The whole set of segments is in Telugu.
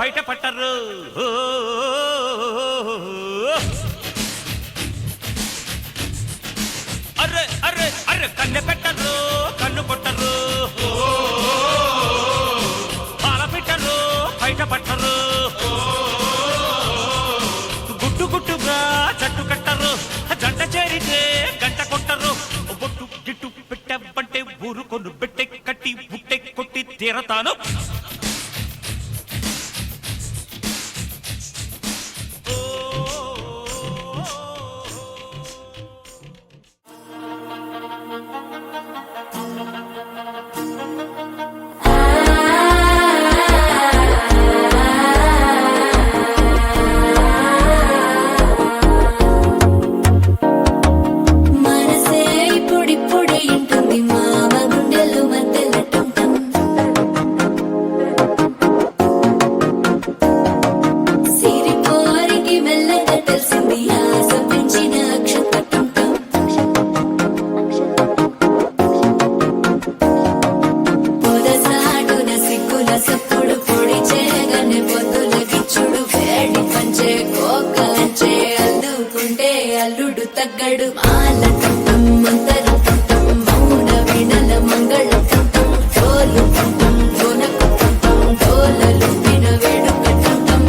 బయట పట్టరు అర్రే అర్రే అర్రే కన్నె పెట్టరు కన్ను కొట్టరు పాల పెట్టరు బయట పట్టరు గుట్టు గుట్టుగా జట్టు కట్టరు జంట చేరితే గంట కొట్టరు బొట్టు గిట్టు పెట్టబంటే ఊరుకొను పెట్టె కట్టి బుట్టె కొట్టి తీరతాను అల్లుడు తగ్గడు మాల టం మంతరం టం మౌన వినల మంగళం టం డోలు టం డోలకు టం డోలలు విన వేడుక టం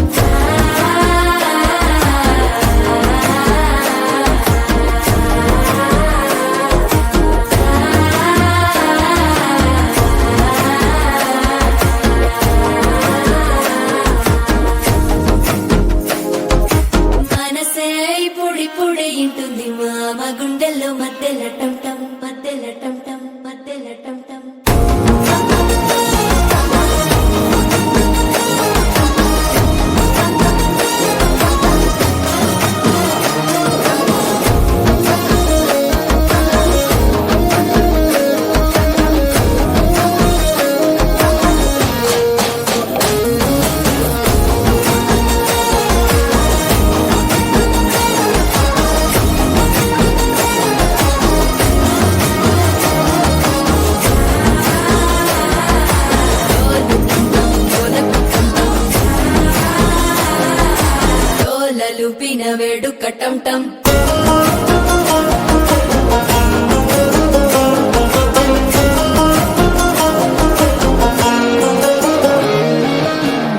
మనసే పొడి పొడి ఇంటుంది మామ గుండెల్లో మధ్యల టం టం మధ్యల టం టం మధ్యల టం టం లూపిన వేడుక టం టం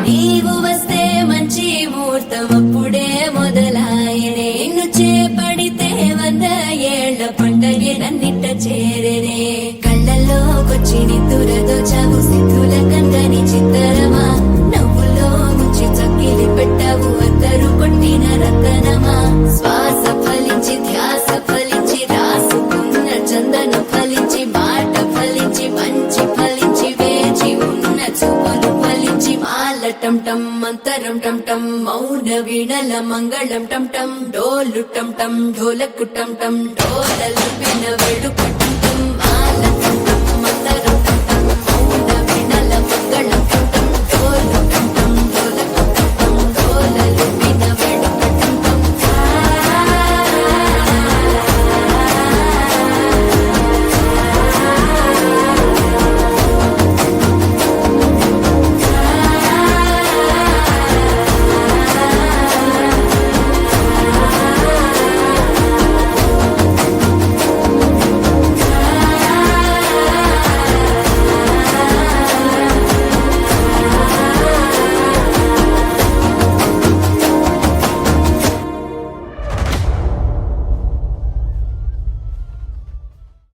నీవు వస్తే మంచి ముహూర్తం అప్పుడే మొదలాయనే ఇన్ను చేపడితే 100 ఏళ్ల పండగే నన్నిట్ట చేరనే కళ్ళల్లోకొచ్చి నిద్దురదో చావు సిద్ధుల కందని చిత్తరమా నవ్వులో ముంచి చక్కిలి పెట్టావు అద్దరు కొట్టిన రతనమా శ్వాస ఫలించి ధ్యాస ఫలించి రాసుకున్న చందన ఫలించి మాట ఫలించి మంచి ఫలించి వేచి ఉన్న చూపులు ఫలించి మాల టం టం మంతరం టం టం మౌన వీణల మంగళం టం టం డోలు టం టం ఢోలకు టం టం డోలలు విన వేడుక